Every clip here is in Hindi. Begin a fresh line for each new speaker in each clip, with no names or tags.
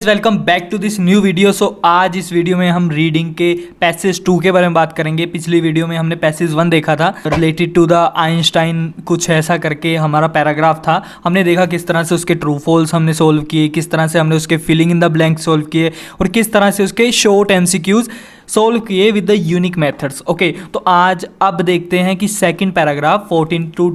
Welcome back to this new video. So आज इस वीडियो में हम रीडिंग के पैसेज 2 के बारे में बात करेंगे। पिछली वीडियो में हमने पैसेज 1 देखा था रिलेटेड टू द आइंस्टाइन, कुछ ऐसा करके हमारा पैराग्राफ था। हमने देखा किस तरह से उसके ट्रू फॉल्स हमने सोल्व किए, किस तरह से हमने उसके filling in the blank solve किए और किस तरह से उसके शॉर्ट एमसीक्यूज सोल्व किए with the unique methods. Okay, तो आज अब देखते हैं कि सेकेंड पैराग्राफ 14 to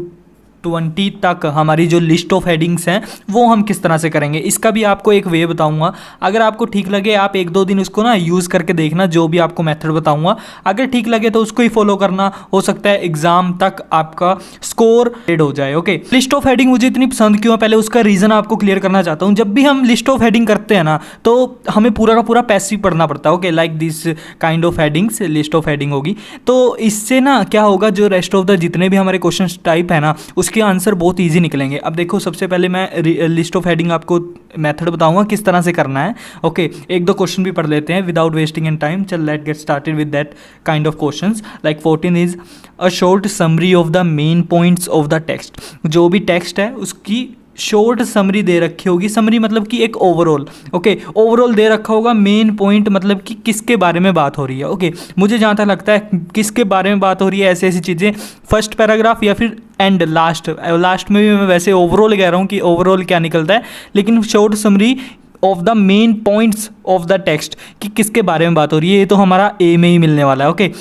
20 तक हमारी जो लिस्ट ऑफ हेडिंग्स हैं वो हम किस तरह से करेंगे। इसका भी आपको एक वे बताऊंगा। अगर आपको ठीक लगे आप एक दो दिन उसको ना यूज़ करके देखना, जो भी आपको मेथड बताऊंगा। अगर ठीक लगे तो उसको ही फॉलो करना, हो सकता है एग्जाम तक आपका स्कोर एड हो जाए। ओके, लिस्ट ऑफ हेडिंग मुझे इतनी पसंद क्यों है, पहले उसका रीज़न आपको क्लियर करना चाहता हूँ। जब भी हम लिस्ट ऑफ हेडिंग करते हैं ना तो हमें पूरा का पूरा पैसिव पढ़ना पड़ता है। Okay, like this kind of headings list of heading होगी। तो इससे ना क्या होगा, जो रेस्ट ऑफ द जितने भी हमारे क्वेश्चन टाइप है ना उसके आंसर बहुत इजी निकलेंगे। अब देखो, सबसे पहले मैं लिस्ट ऑफ हेडिंग आपको मेथड बताऊंगा किस तरह से करना है। ओके, एक दो क्वेश्चन भी पढ़ लेते हैं विदाउट वेस्टिंग एन टाइम। चल let get started with that kind of questions. Like 14 is a short summary of the main points of the text. जो भी टेक्स्ट है उसकी शॉर्ट समरी दे रखी होगी। समरी मतलब कि एक ओवरऑल। ओके, ओवरऑल दे रखा होगा। मेन पॉइंट मतलब कि किसके बारे में बात हो रही है। ओके, मुझे जहाँ तक लगता है किसके बारे में बात हो रही है, ऐसी ऐसी चीज़ें फर्स्ट पैराग्राफ या फिर एंड लास्ट में भी मैं वैसे ओवरऑल कह रहा हूँ कि ओवरऑल क्या निकलता है, लेकिन short summary of the main points of the text कि किसके बारे में बात हो रही है, ये तो हमारा ए में ही मिलने वाला है। ओके,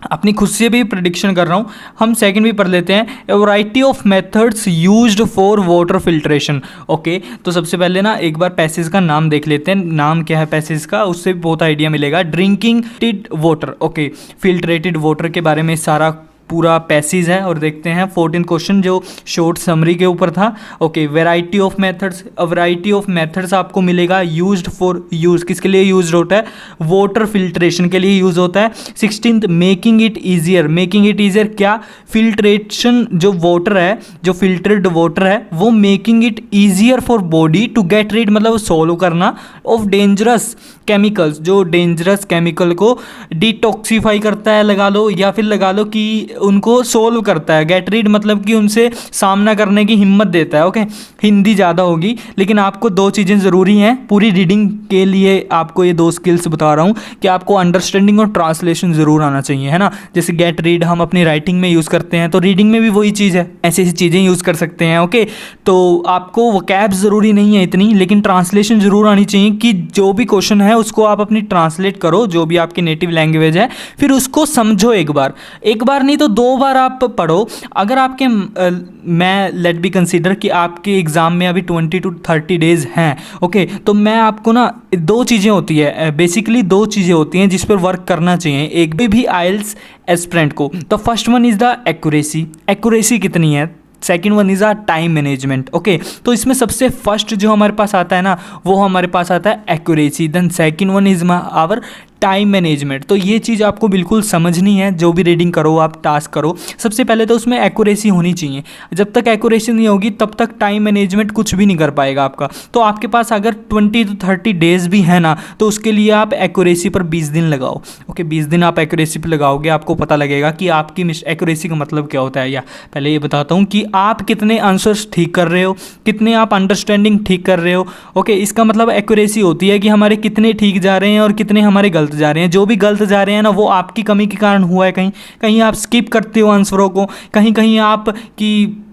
अपनी खुद से भी प्रेडिक्शन कर रहा हूँ। हम सेकंड भी पढ़ लेते हैं। ए variety of methods used for water filtration. Okay, तो सबसे पहले ना एक बार पैसेज का नाम देख लेते हैं। नाम क्या है पैसेज का, उससे बहुत आइडिया मिलेगा। ड्रिंकिंग टिड वाटर। ओके, फिल्ट्रेटेड वाटर के बारे में सारा पूरा पैसेज है। और देखते हैं 14 क्वेश्चन जो शॉर्ट समरी के ऊपर था। Okay, variety of methods. Variety of methods आपको मिलेगा। यूज्ड फॉर, यूज किसके लिए यूज होता है, वाटर फिल्ट्रेशन के लिए यूज होता है। 16th making it easier. Making it easier क्या, फिल्ट्रेशन जो वाटर है, जो फिल्टर्ड वाटर है वो making it easier for body to get rid, मतलब सोल्व करना ऑफ डेंजरस केमिकल्स। जो डेंजरस केमिकल को डिटॉक्सीफाई करता है लगा लो, या फिर लगा लो कि उनको सोल्व करता है। गेट रीड मतलब कि उनसे सामना करने की हिम्मत देता है। ओके, हिंदी ज़्यादा होगी लेकिन आपको दो चीज़ें ज़रूरी हैं पूरी रीडिंग के लिए। आपको ये दो स्किल्स बता रहा हूँ कि आपको अंडरस्टैंडिंग और ट्रांसलेशन ज़रूर आना चाहिए, है ना। जैसे गेट रीड हम अपनी राइटिंग में यूज़ करते हैं, तो रीडिंग में भी वही चीज़ है, ऐसी ऐसी चीज़ें यूज़ कर सकते हैं। ओके, तो आपको वोकैब ज़रूरी नहीं है इतनी, लेकिन ट्रांसलेशन ज़रूर आनी चाहिए कि जो भी क्वेश्चन है उसको आप अपनी ट्रांसलेट करो, जो भी आपकी नेटिव लैंग्वेज है, फिर उसको समझो। एक बार नहीं तो 2 बार आप पढ़ो। अगर आपके मैं लेट बी कंसीडर कि आपके एग्ज़ाम में अभी 20 to 30 डेज़ हैं। ओके, तो मैं आपको ना दो चीज़ें होती है, बेसिकली 2 चीज़ें होती हैं जिस पर वर्क करना चाहिए एक भी आइल्स एस्पिरेंट को। तो first one is the accuracy. Accuracy कितनी है। Second one is a time management. Okay, तो इसमें सबसे फर्स्ट जो हमारे पास आता है ना वो हमारे पास आता है accuracy. Then second one is our time management. तो ये चीज़ आपको बिल्कुल समझनी है। जो भी रीडिंग करो, आप टास्क करो, सबसे पहले तो उसमें एक्यूरेसी होनी चाहिए। जब तक एक्यूरेसी नहीं होगी तब तक टाइम मैनेजमेंट कुछ भी नहीं कर पाएगा आपका। तो आपके पास अगर 20 to 30 डेज़ भी है ना तो उसके लिए आप एक्यूरेसी पर 20 दिन लगाओ। ओके, 20 दिन आप एक्यूरेसी पर लगाओगे, आपको पता लगेगा कि आपकी एक्यूरेसी का मतलब क्या होता है। या पहले ये बताता हूँ कि आप कितने आंसर्स ठीक कर रहे हो, कितने आप अंडरस्टैंडिंग ठीक कर रहे हो। ओके, इसका मतलब एक्यूरेसी होती है कि हमारे कितने ठीक जा रहे हैं और कितने हमारे गलत जा रहे हैं। जो भी गलत जा रहे हैं ना वो आपकी कमी के कारण हुआ है। कहीं कहीं आप स्किप करते हो आंसरों को, कहीं कहीं आप की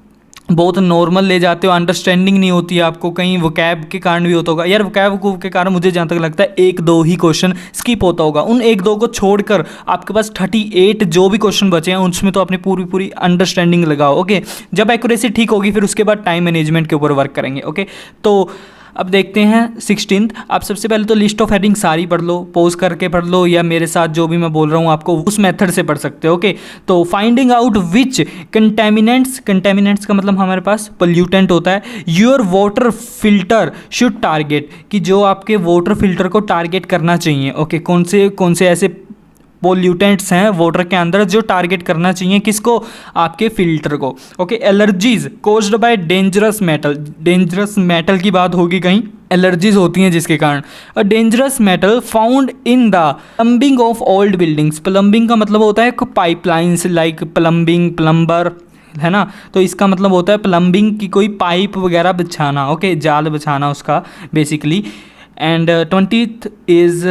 बहुत नॉर्मल ले जाते हो, अंडरस्टैंडिंग नहीं होती है आपको, कहीं वोकैब के कारण भी होता होगा। यार वोकैब के कारण मुझे जहाँ तक लगता है 1-2 ही क्वेश्चन स्किप होता होगा। उन 1-2 को छोड़कर आपके पास 38 जो भी क्वेश्चन बचे हैं उसमें तो अपनी पूरी अंडरस्टैंडिंग लगाओ। ओके, जब एक्यूरेसी ठीक होगी फिर उसके बाद टाइम मैनेजमेंट के ऊपर वर्क करेंगे। ओके, तो अब देखते हैं 16th। आप सबसे पहले तो लिस्ट ऑफ हेडिंग सारी पढ़ लो, पॉज करके पढ़ लो, या मेरे साथ जो भी मैं बोल रहा हूँ आपको उस मेथड से पढ़ सकते हो। ओके, तो फाइंडिंग आउट विच कंटेमिनेंट्स का मतलब हमारे पास पोल्यूटेंट होता है। Your water filter should target, कि जो आपके वाटर फिल्टर को टारगेट करना चाहिए। ओके, कौन से ऐसे पोल्यूटेंट्स हैं वाटर के अंदर जो टारगेट करना चाहिए किसको, आपके फिल्टर को। Okay, allergies caused by dangerous metal की बात होगी, कहीं एलर्जीज होती हैं जिसके कारण। A dangerous metal found in the plumbing of old buildings. Plumbing का मतलब होता है पाइपलाइंस, लाइक प्लम्बिंग, प्लम्बर, है ना। तो इसका मतलब होता है प्लम्बिंग की कोई पाइप वगैरह बिछाना। ओके, जाल बिछाना उसका बेसिकली। एंड 20th इज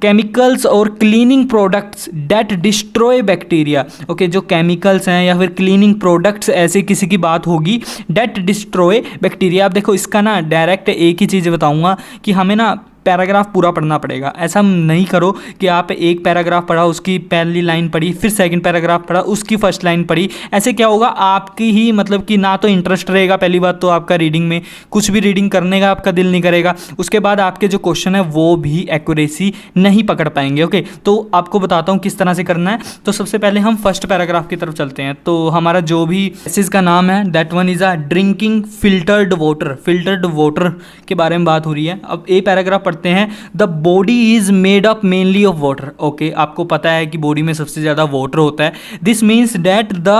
केमिकल्स और cleaning products that destroy bacteria. Okay, जो केमिकल्स हैं या फिर क्लीनिंग प्रोडक्ट्स ऐसे किसी की बात होगी डेट डिस्ट्रॉय बैक्टीरिया। आप देखो इसका ना डायरेक्ट एक ही चीज़ बताऊंगा कि हमें ना पैराग्राफ पूरा पढ़ना पड़ेगा। ऐसा नहीं करो कि आप एक पैराग्राफ पढ़ा, उसकी पहली लाइन पढ़ी, फिर सेकंड पैराग्राफ पढ़ा, उसकी फर्स्ट लाइन पढ़ी। ऐसे क्या होगा, आपकी ही मतलब कि ना तो इंटरेस्ट रहेगा पहली बात तो आपका रीडिंग में, कुछ भी रीडिंग करने का आपका दिल नहीं करेगा। उसके बाद आपके जो क्वेश्चन है वो भी एक्यूरेसी नहीं पकड़ पाएंगे। ओके, तो आपको बताता हूँ किस तरह से करना है। तो सबसे पहले हम फर्स्ट पैराग्राफ की तरफ चलते हैं। तो हमारा जो भी पैसेज का नाम है that one is a drinking filtered water. Filtered water के बारे में बात हो रही है। अब ए पैराग्राफ पढ़ते हैं। The body is made up mainly of water. Okay, आपको पता है कि बॉडी में सबसे ज़्यादा वाटर होता है। This means that the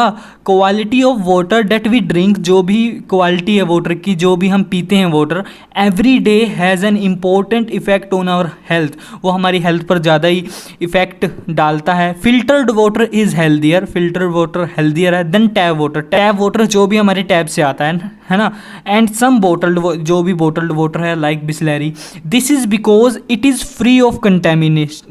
quality of water that we drink, जो भी क्वालिटी है वाटर की, जो भी हम पीते हैं water, every day has an important effect on our health. वो हमारी हेल्थ पर ज़्यादा ही इफेक्ट डालता है। Filtered water is healthier. Filtered water healthier है than tap water. Tap water जो भी हमारे टैप से आता है ना। एंड सम बोटल्ड, जो भी बोटल्ड वाटर है like Bisleri. This is because it is free of contaminants.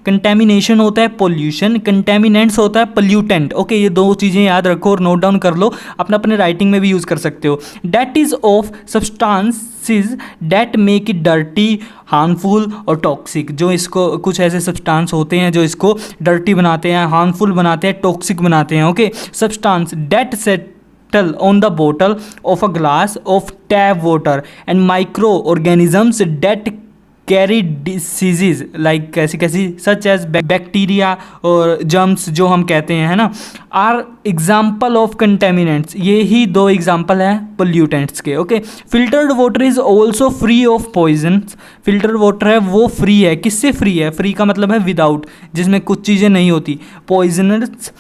Contamination होता है पोल्यूशन, कंटेमिनेंट्स होता है पोल्यूटेंट। ओके, ये दो चीज़ें याद रखो और नोट डाउन कर लो, अपने राइटिंग में भी यूज़ कर सकते हो। That is of substances that make it dirty, harmful और टॉक्सिक। जो इसको कुछ ऐसे सब्सटेंस होते हैं जो इसको डर्टी बनाते हैं, हार्मफुल बनाते हैं, टॉक्सिक बनाते हैं। Okay, substance date set on the bottle of a glass of tap water and microorganisms that carry diseases like कैसी such as bacteria और germs जो हम कहते हैं, है ना, are example of contaminants। ये ही दो एग्जाम्पल हैं pollutants के। Okay, filtered water is also free of poisons। filtered water है वो फ्री है। किससे फ्री है? फ्री का मतलब है विदाउट, जिसमें कुछ चीज़ें नहीं होती। poisonous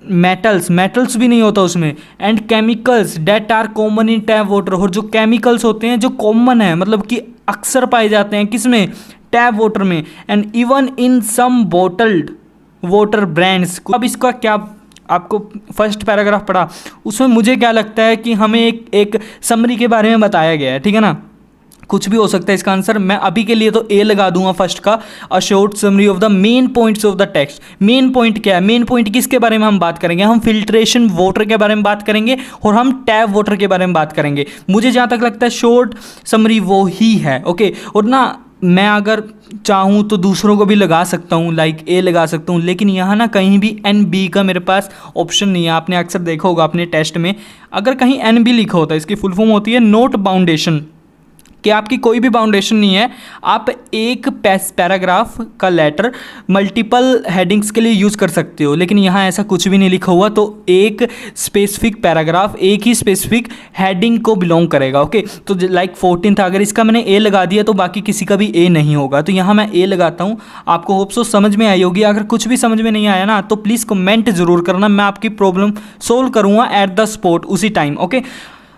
मेटल्स भी नहीं होता उसमें। And chemicals that are common in tap water. और जो केमिकल्स होते हैं जो कॉमन है, मतलब कि अक्सर पाए जाते हैं किसमें? टैप वाटर में। And even in some bottled water brands. अब इसका क्या, आपको फर्स्ट पैराग्राफ पढ़ा, उसमें मुझे क्या लगता है कि हमें एक समरी के बारे में बताया गया है, ठीक है ना। कुछ भी हो सकता है इसका आंसर। मैं अभी के लिए तो ए लगा दूंगा फर्स्ट का, a short summary of the main points of the text. Main point क्या है? मेन पॉइंट किसके बारे में हम बात करेंगे? हम फिल्ट्रेशन वाटर के बारे में बात करेंगे और हम टैप वाटर के बारे में बात करेंगे। मुझे जहाँ तक लगता है शॉर्ट समरी वो ही है। ओके, और ना मैं अगर चाहूँ तो दूसरों को भी लगा सकता हूँ, लाइक ए लगा सकता हूँ, लेकिन यहाँ ना कहीं भी एन बी का मेरे पास ऑप्शन नहीं है। आपने अक्सर देखा होगा अपने टेस्ट में, अगर कहीं एन बी लिखा होता है, इसकी फुल फॉर्म होती है नोट बाउंडेशन, कि आपकी कोई भी बाउंडेशन नहीं है। आप एक पैराग्राफ का लेटर मल्टीपल हेडिंग्स के लिए यूज़ कर सकते हो, लेकिन यहाँ ऐसा कुछ भी नहीं लिखा हुआ। तो एक स्पेसिफिक पैराग्राफ एक ही स्पेसिफिक हेडिंग को बिलोंग करेगा। ओके, तो लाइक 14 था, अगर इसका मैंने ए लगा दिया तो बाकी किसी का भी ए नहीं होगा। तो यहाँ मैं ए लगाता हूँ। आपको होप सो समझ में आई होगी। अगर कुछ भी समझ में नहीं आया ना तो प्लीज़ कमेंट ज़रूर करना, मैं आपकी प्रॉब्लम सोल्व करूँगा एट द स्पॉट, उसी time. Okay,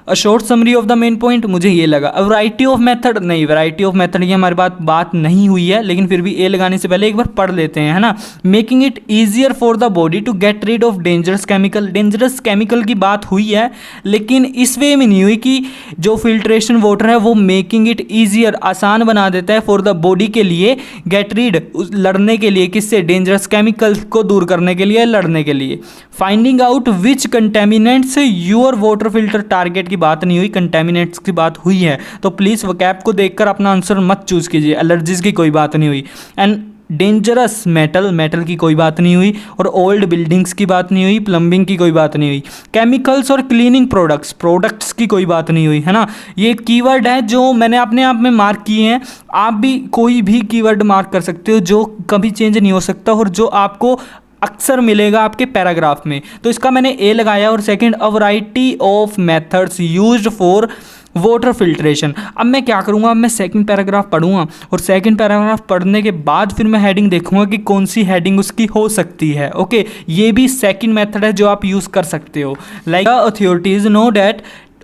a short summary of the main point मुझे ये लगा। वैरायटी ऑफ मेथड नहीं, वैरायटी ऑफ मेथड की हमारी बात नहीं हुई है, लेकिन फिर भी ए लगाने से पहले एक बार पढ़ लेते हैं, है ना। Making it easier for the body to get rid of dangerous chemical. Dangerous chemical की बात हुई है, लेकिन इस वे में नहीं हुई कि जो फिल्ट्रेशन वाटर है वो मेकिंग इट ईजियर, आसान बना देता है फॉर द बॉडी के लिए, गेट रीड लड़ने के लिए, किससे? डेंजरस केमिकल को दूर करने के लिए, लड़ने के लिए। Finding out which contaminants your water filter target की बात नहीं हुई, कंटेमिनेंट्स की बात हुई है। तो प्लीज़ वोकैब को देखकर अपना आंसर मत चूज़ कीजिए। एलर्जीज की कोई बात नहीं हुई। एंड डेंजरस मेटल की कोई बात नहीं हुई, और ओल्ड बिल्डिंग्स की बात नहीं हुई, प्लम्बिंग की कोई बात नहीं हुई। केमिकल्स और क्लीनिंग प्रोडक्ट्स की कोई बात नहीं हुई, है ना। ये कीवर्ड है जो मैंने अपने आप में मार्क किए हैं। आप भी कोई भी कीवर्ड मार्क कर सकते हो जो कभी चेंज नहीं हो सकता और जो आपको अक्सर मिलेगा आपके पैराग्राफ में। तो इसका मैंने ए लगाया। और second, a variety of methods used for water filtration. अब मैं क्या करूँगा, अब मैं सेकंड पैराग्राफ पढ़ूँगा और सेकंड पैराग्राफ पढ़ने के बाद फिर मैं हेडिंग देखूँगा कि कौन सी हेडिंग उसकी हो सकती है। ओके, ये भी सेकंड मेथड है जो आप यूज़ कर सकते हो। Like authorities know that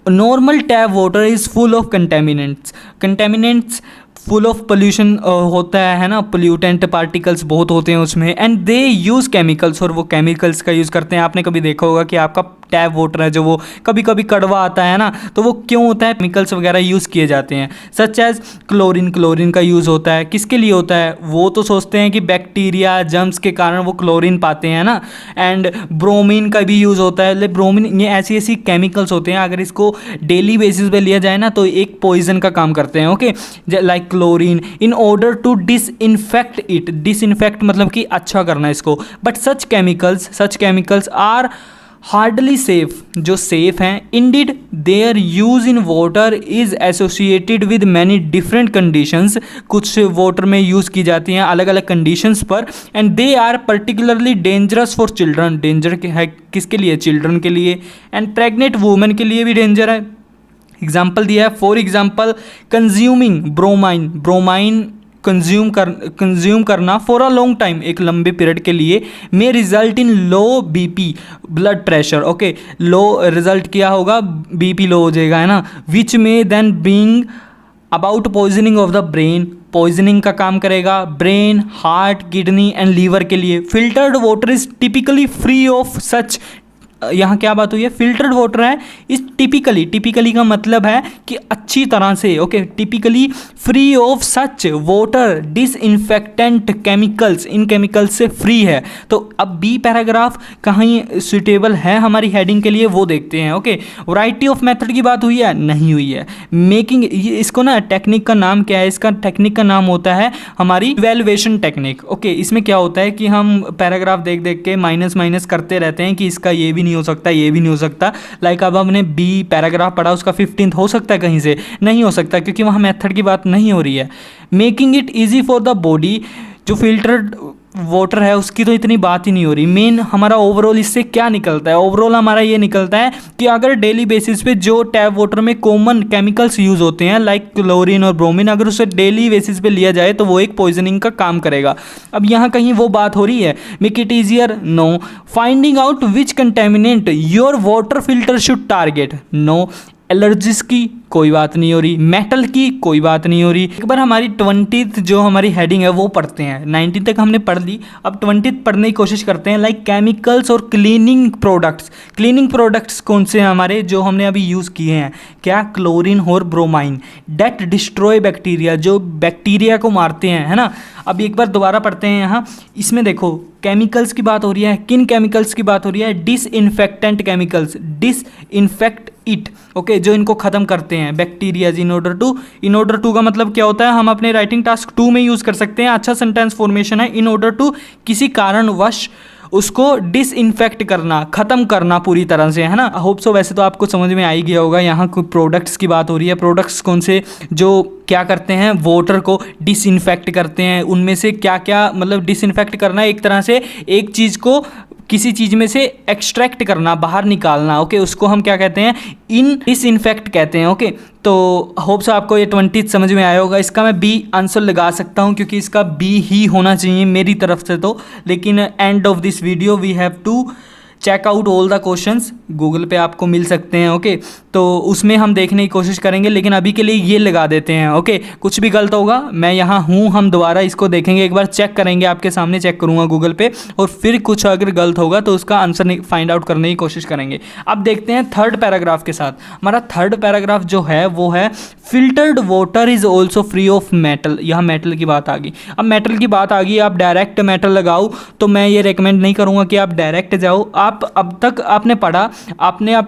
normal tap water is full of contaminants full of pollution होता है ना, पोल्यूटेंट पार्टिकल्स बहुत होते हैं उसमें। एंड दे यूज़ केमिकल्स, और वो केमिकल्स का यूज़ करते हैं। आपने कभी देखा होगा कि आपका टैप वाटर है जो वो कभी कभी कड़वा आता है ना, तो वो क्यों होता है, केमिकल्स वगैरह यूज़ किए जाते हैं। सच एज क्लोरीन का यूज़ होता है, किसके लिए होता है, वो तो सोचते हैं कि बैक्टीरिया जर्म्स के कारण वो क्लोरीन पाते हैं ना। एंड ब्रोमीन का भी यूज़ होता है। ब्रोमीन, ये ऐसी ऐसी केमिकल्स होते हैं, अगर इसको डेली बेसिस पे लिया जाए ना तो एक पॉइजन का काम करते हैं। Okay, like chlorine, in order to disinfect it, disinfect मतलब कि अच्छा करना इसको। But such chemicals are hardly safe, जो सेफ हैं। Indeed their use in water is associated with many different conditions, कुछ वाटर में यूज़ की जाती हैं अलग अलग कंडीशंस पर। And they are particularly dangerous for children, danger है किसके लिए, चिल्ड्रन के लिए। एंड प्रेग्नेंट वुमेन के लिए भी डेंजर है। एग्जाम्पल दिया है, for example consuming bromine consume करना फॉर अ लॉन्ग टाइम, एक लंबे पीरियड के लिए, may result in low BP, blood pressure. Okay, low result किया होगा, बीपी लो हो जाएगा, है ना। Which may then bring about poisoning of the brain, poisoning का काम करेगा brain, heart, kidney and liver के लिए। Filtered water is typically free of such, यहाँ क्या बात हुई है, फिल्टर्ड वाटर है इस टिपिकली का मतलब है कि अच्छी तरह से, okay, typically free of such water disinfectant chemicals, in chemicals से फ्री है। तो अब बी पैराग्राफ कहीं सुटेबल है हमारी हेडिंग के लिए, वो देखते हैं। ओके, वैरायटी ऑफ मेथड की बात हुई है, नहीं हुई है। मेकिंग, इसको ना टेक्निक का नाम क्या है, इसका टेक्निक का नाम होता है हमारी इवैल्यूएशन टेक्निक। ओके, इसमें क्या होता है कि हम पैराग्राफ देख देख के माइनस करते रहते हैं कि इसका ये भी नहीं हो सकता, ये भी नहीं हो सकता। लाइक अब हमने बी पैराग्राफ पढ़ा, उसका 15th हो सकता है, कहीं से नहीं हो सकता क्योंकि वहाँ मेथड की बात नहीं हो रही है। Making it easy for the body, जो फिल्टर्ड वाटर है उसकी तो इतनी बात ही नहीं हो रही। मेन हमारा ओवरऑल इससे क्या निकलता है, ओवरऑल हमारा ये निकलता है कि अगर डेली बेसिस पे जो टैप वाटर में कॉमन केमिकल्स यूज़ होते हैं लाइक क्लोरीन और ब्रोमीन, अगर उसे डेली बेसिस पे लिया जाए तो वो एक पॉइजनिंग का काम करेगा। अब यहाँ कहीं वो बात हो रही है, make it easier, no. Finding out which contaminant your water filter should target, no. Allergies की कोई बात नहीं हो रही, मेटल की कोई बात नहीं हो रही। एक बार हमारी 20th जो हमारी हेडिंग है वो पढ़ते हैं, 19 तक हमने पढ़ ली, अब 20th पढ़ने की कोशिश करते हैं। लाइक केमिकल्स और क्लीनिंग प्रोडक्ट्स कौन से हैं हमारे जो हमने अभी यूज़ किए हैं, क्या, क्लोरीन और ब्रोमाइन, डेट डिस्ट्रॉय बैक्टीरिया, जो बैक्टीरिया को मारते हैं, है ना। अब एक बार दोबारा पढ़ते हैं यहाँ, इसमें देखो केमिकल्स की बात हो रही है, किन केमिकल्स की बात हो रही है, disinfectant chemicals, disinfect it, okay, जो इनको ख़त्म करते हैं बैक्टीरियाज। इन ऑर्डर टू का मतलब क्या होता है, हम अपने राइटिंग टास्क 2 में यूज़ कर सकते हैं, अच्छा सेंटेंस फॉर्मेशन है। इन ऑर्डर टू, किसी कारणवश उसको डिसइंफेक्ट करना, ख़त्म करना पूरी तरह से, है ना। होप सो वैसे तो आपको समझ में आ ही गया होगा। यहाँ कोई प्रोडक्ट्स की बात हो रही है, प्रोडक्ट्स कौन से जो क्या करते हैं, वाटर को डिसइंफेक्ट करते हैं। उनमें से क्या क्या, मतलब डिसइंफेक्ट करना एक तरह से एक चीज़ को किसी चीज़ में से एक्सट्रैक्ट करना, बाहर निकालना, ओके, उसको हम क्या कहते हैं, डिसइंफेक्ट कहते हैं। ओके, तो होप सो आपको ये 20 समझ में आया होगा। इसका मैं बी आंसर लगा सकता हूँ क्योंकि इसका बी ही होना चाहिए मेरी तरफ से तो, लेकिन end of this video we have to check out all the questions, Google पे आपको मिल सकते हैं। ओके, तो उसमें हम देखने की कोशिश करेंगे, लेकिन अभी के लिए ये लगा देते हैं। ओके, कुछ भी गलत होगा मैं यहाँ हूँ, हम दोबारा इसको देखेंगे, एक बार चेक करेंगे, आपके सामने चेक करूँगा गूगल पे, और फिर कुछ अगर गलत होगा तो उसका आंसर फाइंड आउट करने की कोशिश करेंगे। अब देखते हैं थर्ड पैराग्राफ के साथ। हमारा थर्ड पैराग्राफ जो है वो है filtered water is also free of metal. यहाँ मेटल की बात आ गई। अब मेटल की बात आ गई, आप डायरेक्ट मेटल लगाओ तो मैं ये रेकमेंड नहीं करूँगा कि आप डायरेक्ट जाओ। आप अब तक आपने पढ़ा, आपने अब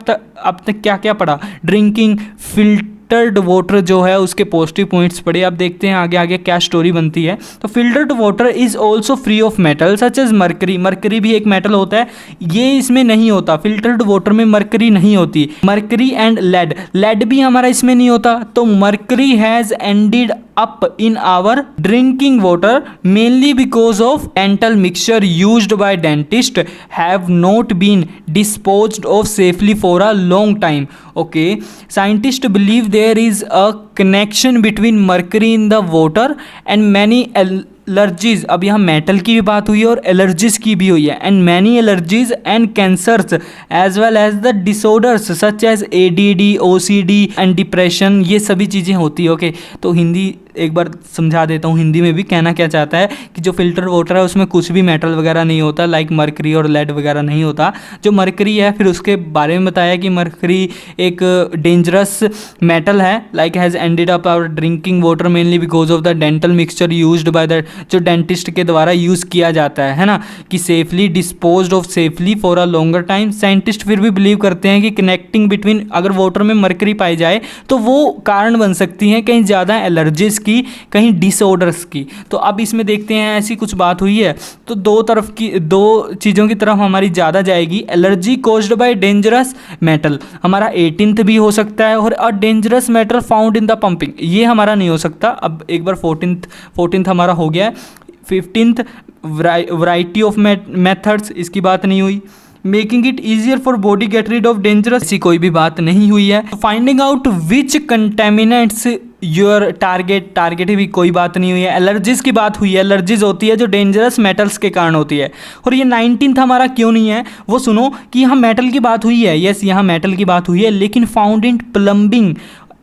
तक क्या क्या पढ़ा, ड्रिंकिंग फिल्टर्ड वाटर जो है उसके पॉजिटिव पॉइंट्स पढ़े। अब देखते हैं आगे आगे क्या स्टोरी बनती है। तो filtered water is also free of metal such as mercury, mercury भी एक मेटल होता है, ये इसमें नहीं होता, फिल्टर्ड वाटर में मरकरी नहीं होती। मरकरी एंड लेड, लेड भी हमारा इसमें नहीं होता। तो mercury has ended up in our drinking water mainly because of dental mixture used by dentist have not been disposed of safely for a long time. Okay, scientists believe there is a connection between mercury in the water and many allergies, अब यहाँ मेटल की भी बात हुई है और एलर्जीज की भी हुई है, and many allergies and cancers as well as the disorders such as ADD, OCD and depression, ये सभी चीज़ें होती है। ओके, तो हिंदी एक बार समझा देता हूँ, हिंदी में भी कहना क्या चाहता है कि जो फिल्टर वाटर है उसमें कुछ भी मेटल वगैरह नहीं होता, लाइक मरकरी और लेड वगैरह नहीं होता। जो मरकरी है फिर उसके बारे में बताया कि मरकरी एक डेंजरस मेटल है, like has ended up our drinking water mainly because of the dental mixture used by the, जो डेंटिस्ट के द्वारा यूज़ किया जाता है ना, कि safely disposed of safely for a longer time. Scientist फिर भी बिलीव करते हैं कि कनेक्टिंग बिटवीन, अगर वाटर में मरकरी पाई जाए तो वो कारण बन सकती है कहीं ज़्यादा एलर्जीज की, कहीं डिसऑर्डर्स की। तो अब इसमें देखते हैं ऐसी कुछ बात हुई है तो दो चीज़ों की तरफ हमारी ज़्यादा जाएगी। Allergy caused by dangerous metal हमारा 18th भी हो सकता है, और a dangerous metal found in the pumping, ये हमारा नहीं हो सकता। अब एक बार 14th हमारा हो गया है। 15th वैरायटी ऑफ मेथड्स, इसकी बात नहीं हुई। Making it easier for body get rid of dangerous, ऐसी कोई भी बात नहीं हुई है। Finding out which contaminants your target भी कोई बात नहीं हुई है। एलर्जीज की बात हुई है, एलर्जीज होती है जो डेंजरस मेटल्स के कारण होती है। और ये 19th हमारा क्यों नहीं है वो सुनो, कि यहाँ मेटल की बात हुई है, यस यहाँ मेटल की बात हुई है, लेकिन found in plumbing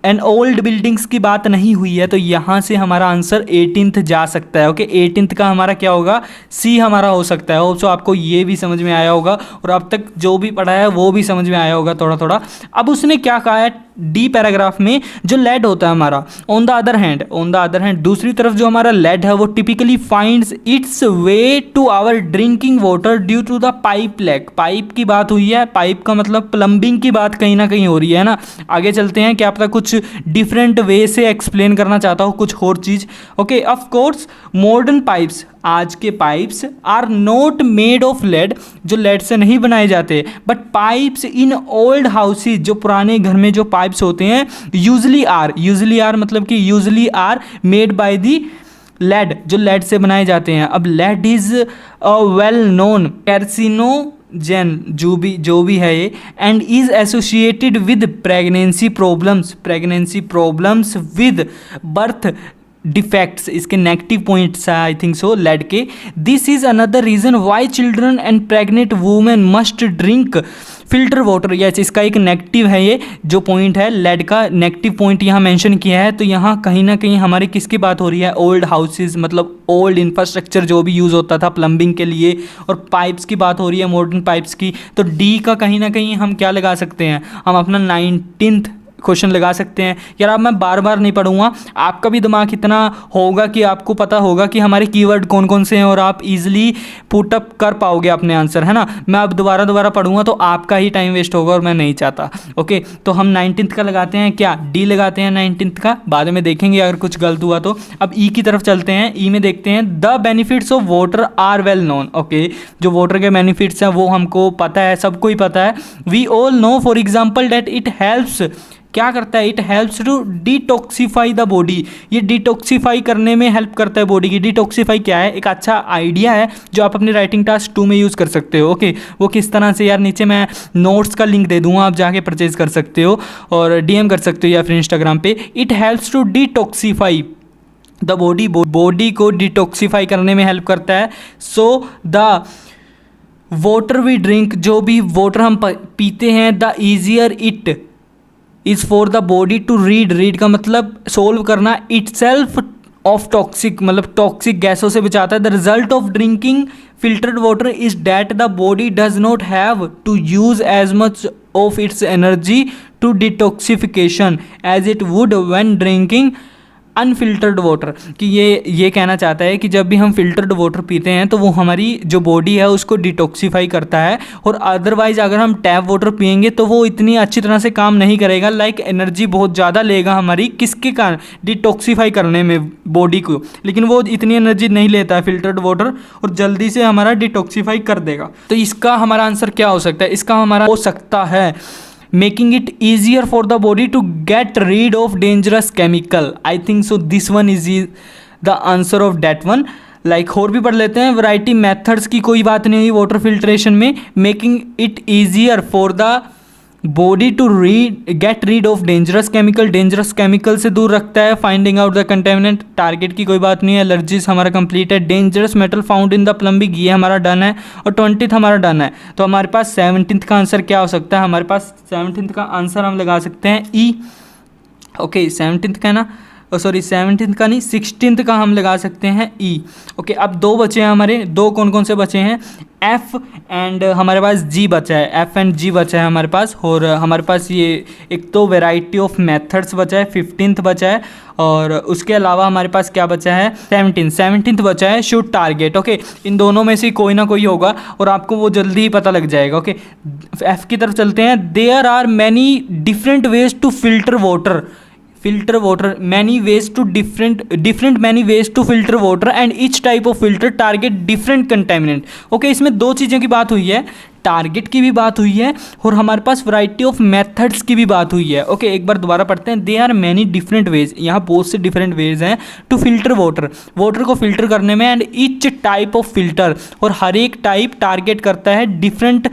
and old buildings की बात नहीं हुई है। तो यहाँ से हमारा आंसर 18th जा सकता है। ओके, 18th का हमारा क्या होगा, C हमारा हो सकता है। तो आपको ये भी समझ में आया होगा और अब तक जो भी पढ़ा है वो भी समझ में आया होगा थोड़ा थोड़ा। अब उसने क्या कहा है D पैराग्राफ में, जो लेड होता है हमारा, ऑन द अदर हैंड दूसरी तरफ जो हमारा लेड है वो typically finds its way to our drinking water due to the pipe lag. Pipe की बात हुई है, पाइप का मतलब प्लम्बिंग की बात कहीं ना कहीं हो रही है ना। आगे चलते हैं, क्या पता कुछ डिफरेंट वे से एक्सप्लेन करना चाहता हूँ कुछ और चीज़। Okay, of course modern pipes, आज के pipes are not made of lead, जो लेड से नहीं बनाए जाते, but pipes in old houses, जो पुराने घर में जो पाइप्स होते हैं, यूजली आर मतलब कि usually are made by the lead, जो लेड से बनाए जाते हैं। अब lead is a well known carcinogen, जो भी है ये, and is associated with pregnancy problems with birth defects, इसके नेगेटिव पॉइंट्स है आई थिंक सो लेड के। This is another reason why children and pregnant women must drink filter water. Yes, इसका एक नेगेटिव है, ये जो पॉइंट है लेड का नेगेटिव पॉइंट यहाँ मेंशन किया है। तो यहाँ कहीं ना कहीं हमारी किसकी बात हो रही है, ओल्ड हाउसेज, मतलब ओल्ड इंफ्रास्ट्रक्चर जो भी यूज़ होता था प्लम्बिंग के लिए, और पाइप्स की बात हो रही है, मॉडर्न पाइप्स की। तो डी का कहीं ना कहीं हम क्या लगा सकते हैं, हम अपना 19th क्वेश्चन लगा सकते हैं। यार अब मैं बार बार नहीं पढ़ूंगा, आपका भी दिमाग इतना होगा कि आपको पता होगा कि हमारे कीवर्ड कौन कौन से हैं और आप इजीली पुट अप कर पाओगे अपने आंसर, है ना। मैं अब दोबारा पढ़ूंगा तो आपका ही टाइम वेस्ट होगा और मैं नहीं चाहता। ओके, तो हम 19th का लगाते हैं, क्या डी लगाते हैं 19th का, बाद में देखेंगे अगर कुछ गलत हुआ तो। अब ई की तरफ चलते हैं, ई में देखते हैं the benefits of water are well known. Okay, जो वाटर के बेनिफिट्स हैं वो हमको पता है, सबको ही पता है। We all know for example that it helps, क्या करता है, it helps to detoxify the body, ये डिटॉक्सिफाई करने में हेल्प करता है बॉडी की। डिटॉक्सिफाई क्या है, एक अच्छा आइडिया है जो आप अपने राइटिंग टास्क 2 में यूज़ कर सकते हो। ओके, वो किस तरह से, यार नीचे मैं नोट्स का लिंक दे दूंगा, आप जाके परचेज कर सकते हो और DM कर सकते हो या फिर इंस्टाग्राम पे। It helps to detoxify the body को डिटॉक्सिफाई करने में हेल्प करता है। So the water we drink, जो भी वाटर हम पीते हैं, the easier it is for the body to rid का मतलब सोल्व करना, इट सेल्फ ऑफ टॉक्सिक, मतलब टॉक्सिक गैसों से बचाता है। The result of drinking filtered water is that the body does not have to use as much of it's energy to detoxification as it would when drinking unfiltered water, कि ये कहना चाहता है कि जब भी हम फिल्टर्ड वाटर पीते हैं तो वो हमारी जो बॉडी है उसको डिटॉक्सिफाई करता है, और अदरवाइज अगर हम टैप वाटर पियेंगे तो वो इतनी अच्छी तरह से काम नहीं करेगा, लाइक एनर्जी बहुत ज़्यादा लेगा हमारी, किसके कारण, डिटॉक्सिफाई करने में बॉडी को, लेकिन वो इतनी एनर्जी नहीं लेता है फिल्टर्ड वाटर और जल्दी से हमारा डिटॉक्सिफाई कर देगा। तो इसका हमारा आंसर क्या हो सकता है, इसका हमारा हो सकता है making it easier for the body to get rid of dangerous chemical. I think so this one is the answer of that one. Like और भी पढ़ लेते हैं, वैरायटी मेथड्स की कोई बात नहीं हुई वाटर फिल्ट्रेशन में। Making it easier for the body to get rid of dangerous chemical, dangerous chemical से दूर रखता है। Finding out the contaminant, target की कोई बात नहीं है। एलर्जीज हमारा कंप्लीट है। Dangerous metal found in the plumbing, ये हमारा डन है। और 20th हमारा डन है। तो हमारे पास 17th का आंसर क्या हो सकता है? हमारे पास 17th का आंसर हम लगा सकते हैं ई। ओके 17th का ना, सॉरी 17th का नहीं, 16th का हम लगा सकते हैं ई। ओके अब दो बचे हैं हमारे, दो कौन कौन से बचे हैं? एफ एंड हमारे पास जी बचा है, एफ एंड जी बचा है हमारे पास। और हमारे पास ये एक तो वेराइटी ऑफ मेथड्स बचा है, 15th बचा है। और उसके अलावा हमारे पास क्या बचा है? 17th बचा है, शूट टारगेट। ओके इन दोनों में से कोई ना कोई होगा और आपको वो जल्दी ही पता लग जाएगा। ओके एफ की तरफ चलते हैं। There are many different ways to filter water, filter water, many ways to different many ways to filter water and each type of filter target different contaminant। Okay इसमें दो चीज़ों की बात हुई है, टारगेट की भी बात हुई है और हमारे पास वैरायटी ऑफ मेथड्स की भी बात हुई है। ओके एक बार दोबारा पढ़ते हैं। They are many different ways, यहाँ बहुत से डिफरेंट वेज हैं टू फिल्टर वाटर, वाटर को फिल्टर करने में। And each type of filter, और हर एक टाइप टारगेट करता है डिफरेंट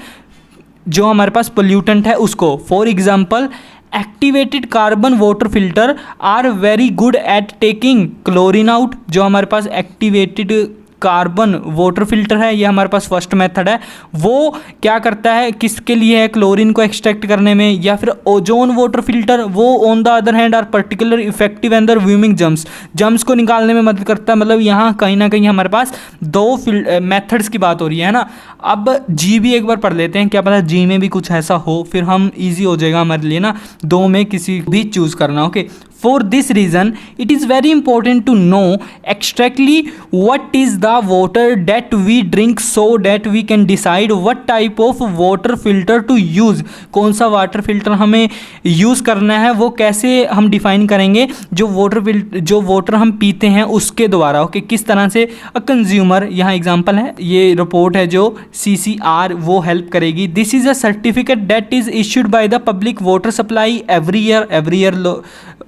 जो हमारे पास पोल्यूटेंट है उसको। For example activated carbon water filter are very good at taking chlorine out, जो हमारे पास एक्टिवेटेड कार्बन वाटर फिल्टर है, ये हमारे पास फर्स्ट मेथड है। वो क्या करता है, किसके लिए है? क्लोरीन को एक्सट्रैक्ट करने में। या फिर ओजोन वाटर फिल्टर, वो on the other hand are particular effective and removing germs को निकालने में मदद करता है। मतलब यहाँ कहीं ना कहीं हमारे पास दो मेथड्स की बात हो रही है ना। अब जी भी एक बार पढ़ लेते हैं, क्या पता जी में भी कुछ ऐसा हो, फिर हम ईजी हो जाएगा हमारे लिए ना, दो में किसी भी चूज़ करना। Okay For this reason, it is very important to know exactly what is the water that we drink so that we can decide what type of water filter to use। कौन सा वाटर फिल्टर हमें यूज़ करना है वो कैसे हम डिफाइन करेंगे? जो वाटर हम पीते हैं उसके द्वारा। ओके किस तरह से? अ कंज्यूमर, यहाँ एग्जांपल है, ये रिपोर्ट है जो CCR वो हेल्प करेगी। This is a certificate that is issued by the public water supply every year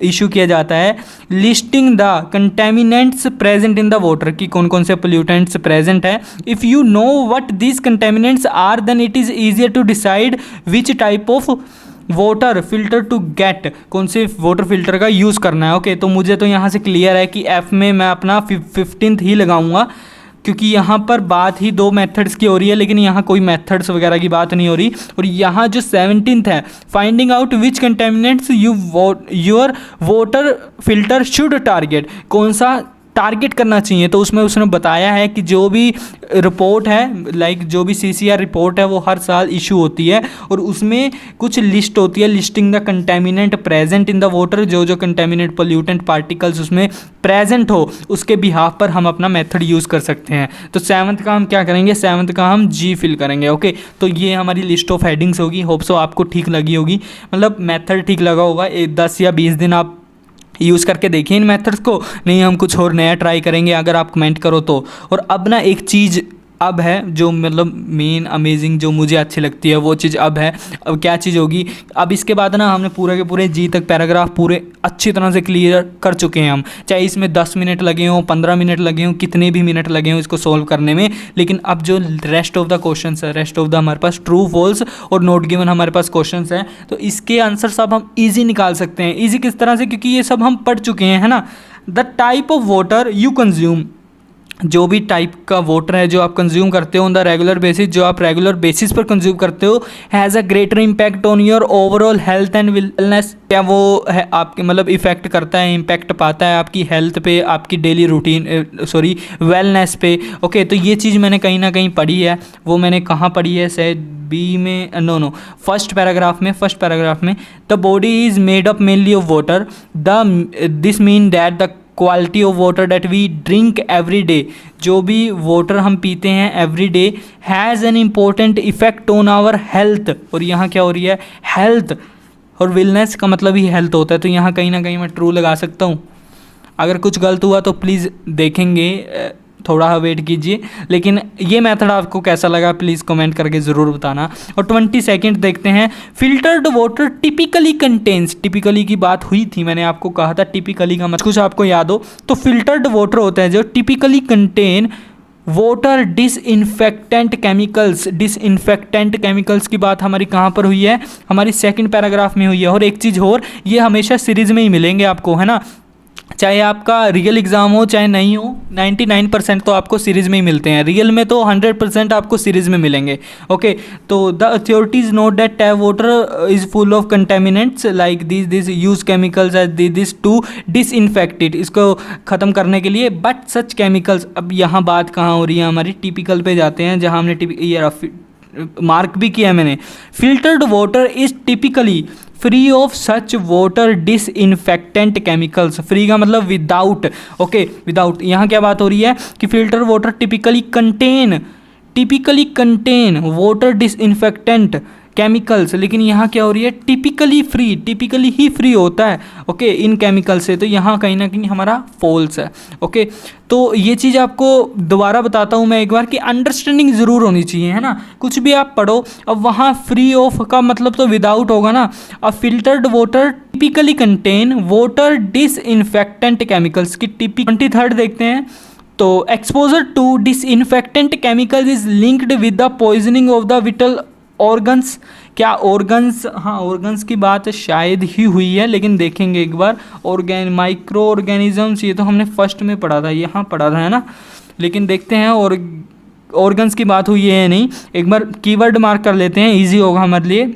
issue किया जाता है। Listing the contaminants present in the water, की कौन कौन से पोल्यूटेंट्स प्रेजेंट है। If you know what these contaminants are then it is easier to decide which type of water filter to get, कौन से वाटर फिल्टर का यूज़ करना है। ओके तो मुझे तो यहाँ से क्लियर है कि एफ में मैं अपना 15th ही लगाऊंगा, क्योंकि यहाँ पर बात ही दो मेथड्स की हो रही है, लेकिन यहाँ कोई मेथड्स वगैरह की बात नहीं हो रही। और यहाँ जो 17th है, finding out which contaminants your water filter should target, कौन सा टारगेट करना चाहिए। तो उसमें उसने बताया है कि जो भी रिपोर्ट है, लाइक जो भी CCR रिपोर्ट है वो हर साल इशू होती है और उसमें कुछ लिस्ट होती है, listing the contaminant present in the water, जो कंटेमिनेंट पोल्यूटेंट पार्टिकल्स उसमें प्रेजेंट हो उसके बिहाफ पर हम अपना मेथड यूज़ कर सकते हैं। तो 7th का हम क्या करेंगे? 7th का हम जी फिल करेंगे। ओके तो ये हमारी लिस्ट ऑफ हेडिंग्स होगी। होप सो आपको ठीक लगी होगी, मतलब मेथड ठीक लगा होगा। 10 या 20 दिन आप यूज़ करके देखिए इन मेथड्स को, नहीं हम कुछ और नया ट्राई करेंगे अगर आप कमेंट करो तो। और अब ना एक चीज़ अब है जो मतलब मेन अमेजिंग जो मुझे अच्छी लगती है, वो चीज़ अब है। अब क्या चीज़ होगी? अब इसके बाद ना हमने पूरे के पूरे जी तक पैराग्राफ पूरे अच्छी तरह से क्लियर कर चुके हैं हम, चाहे इसमें 10 मिनट लगे हों, 15 मिनट लगे हों, कितने भी मिनट लगे हों इसको सोल्व करने में। लेकिन अब जो रेस्ट ऑफ द क्वेश्चन है, रेस्ट ऑफ द हमारे पास ट्रू फॉल्स और नोट गिवन हमारे पास क्वेश्चन हैं, तो इसके आंसर सब हम ईजी निकाल सकते हैं। ईजी किस तरह से? क्योंकि ये सब हम पढ़ चुके हैं, है ना। The type of water you consume, जो भी टाइप का वाटर है जो आप कंज्यूम करते हो ऑन द रेगुलर बेसिस, जो आप रेगुलर बेसिस पर कंज्यूम करते हो, has a greater impact on your overall health and wellness. क्या वो है आपके मतलब इफेक्ट करता है, इम्पैक्ट पाता है आपकी हेल्थ पे, आपकी डेली रूटीन वेलनेस पे। ओके तो ये चीज़ मैंने कहीं ना कहीं पढ़ी है। वो मैंने कहाँ पढ़ी है? शायद बी में, नो फर्स्ट पैराग्राफ में the body is made up mainly of water, this mean that the quality of water that we drink every day, जो भी वाटर हम पीते हैं every day, has an important effect on our health. और यहाँ क्या हो रही है? हेल्थ, और वेलनेस का मतलब ही हेल्थ होता है। तो यहाँ कहीं ना कहीं मैं ट्रू लगा सकता हूँ। अगर कुछ गलत हुआ तो प्लीज़ देखेंगे, थोड़ा वेट कीजिए। लेकिन ये मेथड आपको कैसा लगा प्लीज़ कमेंट करके ज़रूर बताना। और 22nd देखते हैं। Filtered water typically contains, typically की बात हुई थी, मैंने आपको कहा था टिपिकली का मतलब कुछ आपको याद हो तो फिल्टर्ड वाटर होता है जो typically contain water disinfectant chemicals की बात हमारी कहाँ पर हुई है, हमारी सेकंड पैराग्राफ में हुई है। और एक चीज़ और, ये हमेशा सीरीज में ही मिलेंगे आपको, है ना, चाहे आपका रियल एग्ज़ाम हो चाहे नहीं हो, 99% तो आपको सीरीज़ में ही मिलते हैं। रियल में तो 100% आपको सीरीज़ में मिलेंगे। ओके, तो the authorities note that tap water is full of contaminants like this use chemicals as this to disinfect it, इसको ख़त्म करने के लिए। बट सच केमिकल्स, अब यहाँ बात कहाँ हो रही है हमारी, टिपिकल पे जाते हैं जहाँ हमने ये मार्क भी किया है मैंने। Filtered water is typically free of such water disinfectant chemicals. Free का मतलब विदाउट, ओके, विदाउट। यहाँ क्या बात हो रही है कि filter water typically contain water disinfectant chemicals, लेकिन यहाँ क्या हो रही है, टिपिकली ही फ्री होता है, ओके, इन केमिकल से। तो यहाँ कहीं ना कहीं हमारा फॉल्स है। ओके, तो ये चीज़ आपको दोबारा बताता हूँ मैं एक बार कि अंडरस्टैंडिंग ज़रूर होनी चाहिए, है ना। कुछ भी आप पढ़ो, अब वहाँ फ्री ऑफ का मतलब तो विदाउट होगा ना। अब filtered water typically contain water disinfectant chemicals की 23rd देखते हैं। तो exposure to disinfectant chemicals is linked with the poisoning of the vital organs. क्या ऑर्गन्स, हाँ ऑर्गन्स की बात शायद ही हुई है, लेकिन देखेंगे एक बार। माइक्रो ऑर्गेनिजम्स, ये तो हमने फर्स्ट में पढ़ा था, यहाँ पढ़ा था, है ना, लेकिन देखते हैं और ऑर्गन्स की बात हुई है या नहीं। एक बार कीवर्ड मार्क कर लेते हैं, इजी होगा हमारे लिए।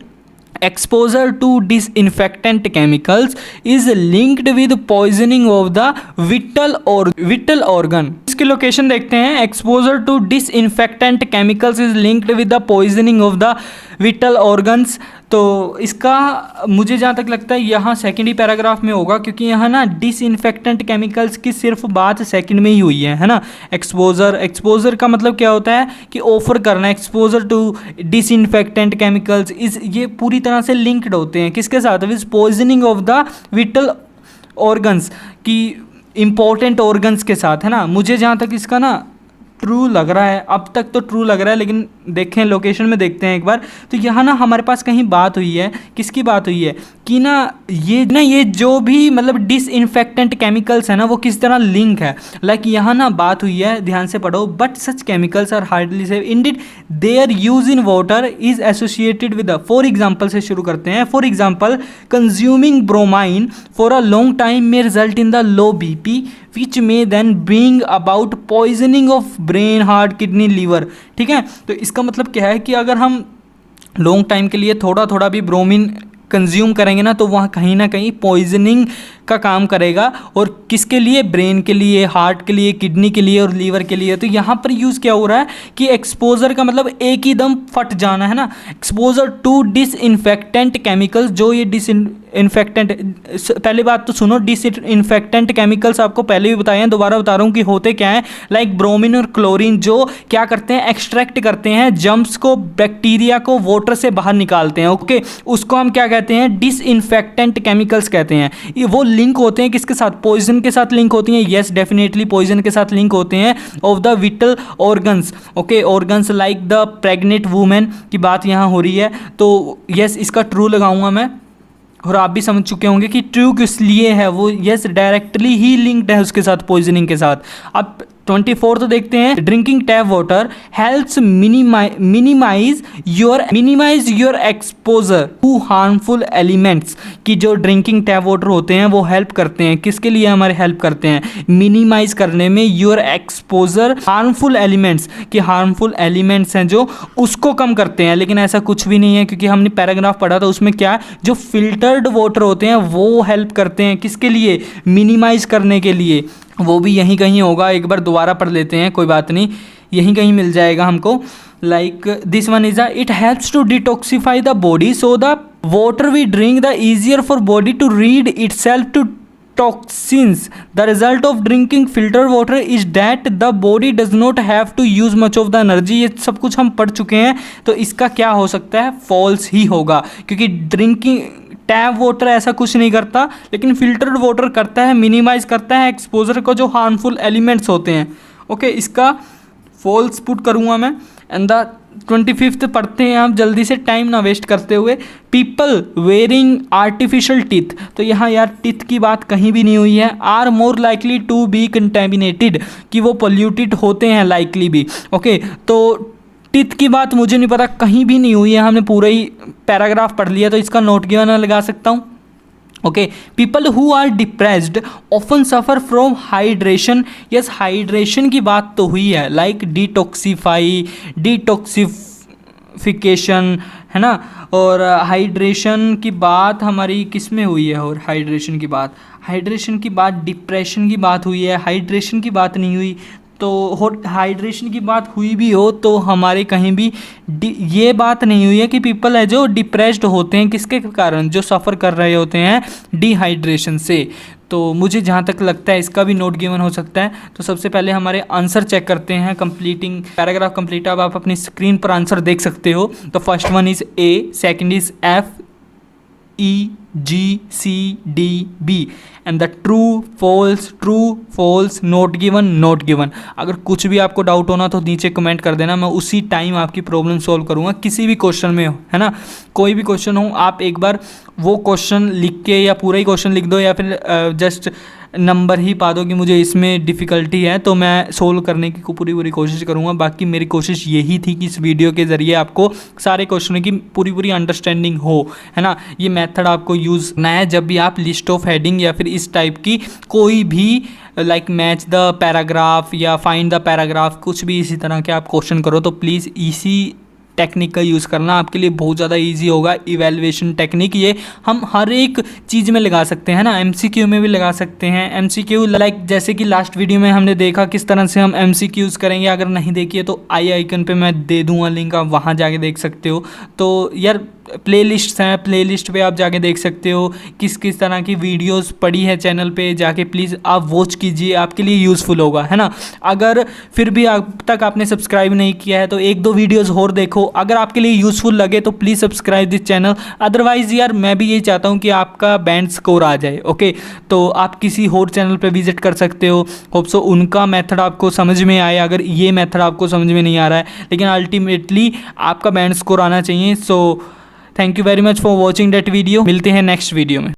Exposure to disinfectant chemicals is linked with poisoning of the vital organ. इसकी लोकेशन देखते हैं। Exposure to disinfectant chemicals is linked with the poisoning of the vital organs. तो इसका मुझे जहाँ तक लगता है यहाँ सेकेंड ही पैराग्राफ में होगा, क्योंकि यहाँ ना डिसइंफेक्टेंट केमिकल्स की सिर्फ बात सेकंड में ही हुई है ना। एक्सपोजर का मतलब क्या होता है कि ऑफर करना। Exposure to disinfectant chemicals is, ये पूरी तरह से लिंक्ड होते हैं किसके साथ, with poisoning of the vital organs की इम्पोर्टेंट ऑर्गन्स के साथ, है ना। मुझे जहाँ तक इसका ना ट्रू लग रहा है, अब तक तो ट्रू लग रहा है, लेकिन देखें लोकेशन में देखते हैं एक बार। तो यहाँ ना हमारे पास कहीं बात हुई है, किसकी बात हुई है कि ये जो भी मतलब डिसइंफेक्टेंट केमिकल्स है ना, वो किस तरह लिंक है। लाइक यहाँ ना बात हुई है, ध्यान से पढ़ो। But such chemicals are hardly safe indeed their use in water is associated with, for example से शुरू करते हैं। For example, consuming bromine for a long time में result in the low BP which may then bring about poisoning of brain, heart, kidney, liver। ठीक है, तो इसका मतलब क्या है कि अगर हम लॉन्ग टाइम के लिए थोड़ा थोड़ा भी ब्रोमीन कंज्यूम करेंगे ना, तो वहाँ कहीं ना कहीं पॉइजनिंग का काम करेगा। और किसके लिए, ब्रेन के लिए, हार्ट के लिए, किडनी के लिए और लीवर के लिए। तो यहाँ पर यूज़ क्या हो रहा है कि एक्सपोजर का मतलब एक ही दम फट जाना, है ना। एक्सपोजर टू डिसइंफेक्टेंट केमिकल्स, जो ये डिसइंफेक्टेंट, पहली बात तो सुनो, डिसइंफेक्टेंट केमिकल्स आपको पहले भी बताए हैं, दोबारा बता रहा हूँ कि होते क्या हैं। लाइक ब्रोमीन और क्लोरीन, जो क्या करते हैं, एक्सट्रैक्ट करते हैं जम्स को, बैक्टीरिया को वाटर से बाहर निकालते हैं। ओके, उसको हम क्या कहते हैं, डिसइंफेक्टेंट केमिकल्स कहते हैं। ये वो लिंक होते हैं किसके साथ, पॉइजन के साथ लिंक होती हैं। यस, डेफिनेटली पॉइजन के साथ लिंक होते हैं of the vital organs. Okay, organs like the pregnant women की बात यहाँ हो रही है। तो यस, इसका ट्रू लगाऊंगा मैं, और आप भी समझ चुके होंगे कि ट्रू किस लिए है वो। यस, डायरेक्टली ही लिंक्ड है उसके साथ, पॉइजनिंग के साथ। अब 24 तो देखते हैं। Drinking tap water helps minimize your exposure to harmful elements. की जो ड्रिंकिंग टैप वाटर होते हैं वो हेल्प करते हैं, किसके लिए हमारे हेल्प करते हैं, मिनिमाइज करने में योर एक्सपोजर हार्मफुल एलिमेंट्स, कि हार्मफुल एलिमेंट्स हैं जो उसको कम करते हैं। लेकिन ऐसा कुछ भी नहीं है, क्योंकि हमने पैराग्राफ पढ़ा था उसमें क्या है, जो फिल्टर्ड वाटर होते हैं वो हेल्प करते हैं किसके लिए, मिनिमाइज करने के लिए। वो भी यहीं कहीं होगा, एक बार दोबारा पढ़ लेते हैं, कोई बात नहीं, यहीं कहीं मिल जाएगा हमको। Like this one is it helps to detoxify the body so the water we drink the easier for body to rid itself to toxins. The result of drinking filter water is that the body does not have to use much of the energy. ये सब कुछ हम पढ़ चुके हैं, तो इसका क्या हो सकता है, फॉल्स ही होगा, क्योंकि ड्रिंकिंग टैप वाटर ऐसा कुछ नहीं करता, लेकिन फिल्टर्ड वाटर करता है, मिनिमाइज करता है एक्सपोजर को जो हार्मफुल एलिमेंट्स होते हैं। ओके, इसका फॉल्स पुट करूँगा मैं। एंड द 25th पढ़ते हैं आप जल्दी से, टाइम ना वेस्ट करते हुए। पीपल वेयरिंग आर्टिफिशियल टीथ, तो यहाँ यार टीथ की बात कहीं भी नहीं हुई है। Are more likely to be contaminated, कि वो पोल्यूटेड होते हैं, लाइकली भी। ओके, तो टीथ की बात मुझे नहीं पता, कहीं भी नहीं हुई है, हमने पूरा ही पैराग्राफ पढ़ लिया, तो इसका नोट गिवन लगा सकता हूँ। Okay, people who are depressed often suffer from hydration. Yes, hydration की बात तो हुई है, लाइक डिटॉक्सिफिकेशन, है ना। और हाइड्रेशन की बात हमारी किस में हुई है, और हाइड्रेशन की बात डिप्रेशन की बात हुई है, हाइड्रेशन की बात नहीं हुई। तो हाइड्रेशन की बात हुई भी हो तो हमारे कहीं भी ये बात नहीं हुई है कि पीपल है जो डिप्रेस्ड होते हैं, किसके कारण, जो सफ़र कर रहे होते हैं डिहाइड्रेशन से। तो मुझे जहाँ तक लगता है इसका भी नोट गिवन हो सकता है। तो सबसे पहले हमारे आंसर चेक करते हैं। कंप्लीटिंग पैराग्राफ कंप्लीट, अब आप अपनी स्क्रीन पर आंसर देख सकते हो। तो first one is A, second is F, E, G, C, D, B and the true false, not given. अगर कुछ भी आपको डाउट होना तो नीचे कमेंट कर देना, मैं उसी टाइम आपकी प्रॉब्लम सॉल्व करूँगा, किसी भी क्वेश्चन में हो, है ना। कोई भी क्वेश्चन हो, आप एक बार वो क्वेश्चन लिख के या पूरा ही क्वेश्चन लिख दो, या फिर जस्ट नंबर ही पा दो कि मुझे इसमें डिफ़िकल्टी है, तो मैं सोल्व करने की पूरी कोशिश करूँगा। बाकी मेरी कोशिश यही थी कि इस वीडियो के ज़रिए आपको सारे क्वेश्चनों की पूरी अंडरस्टैंडिंग हो, है ना। ये मेथड आपको यूज़ करना है जब भी आप लिस्ट ऑफ हेडिंग या फिर इस टाइप की कोई भी लाइक मैच द पैराग्राफ या फाइंड द पैराग्राफ, कुछ भी इसी तरह के आप क्वेश्चन करो, तो प्लीज़ इसी टेक्निक का यूज़ करना, आपके लिए बहुत ज़्यादा इजी होगा। इवैल्यूएशन टेक्निक ये हम हर एक चीज़ में लगा सकते हैं ना, एमसीक्यू में भी लगा सकते हैं। एमसीक्यू लाइक जैसे कि लास्ट वीडियो में हमने देखा किस तरह से हम एमसीक्यूज़ करेंगे। अगर नहीं देखिए तो आई आइकन पे मैं दे दूँगा लिंक, आप वहाँ जाके देख सकते हो। तो यार प्लेलिस्ट्स हैं, प्लेलिस्ट पे आप जाके देख सकते हो किस किस तरह की वीडियोस पड़ी है चैनल पे, जाके प्लीज़ आप वॉच कीजिए, आपके लिए यूज़फुल होगा, है ना। अगर फिर भी अब तक आपने सब्सक्राइब नहीं किया है तो एक दो वीडियोस और देखो, अगर आपके लिए यूज़फुल लगे तो please subscribe this channel. Otherwise यार मैं भी यही चाहता हूँ कि आपका बैंड स्कोर आ जाए। ओके, तो आप किसी और चैनल पर विजिट कर सकते हो, होप सो उनका मेथड आपको समझ में आए, अगर ये मेथड आपको समझ में नहीं आ रहा है, लेकिन अल्टीमेटली आपका बैंड स्कोर आना चाहिए। So thank you very much for watching that video. मिलते हैं नेक्स्ट वीडियो में।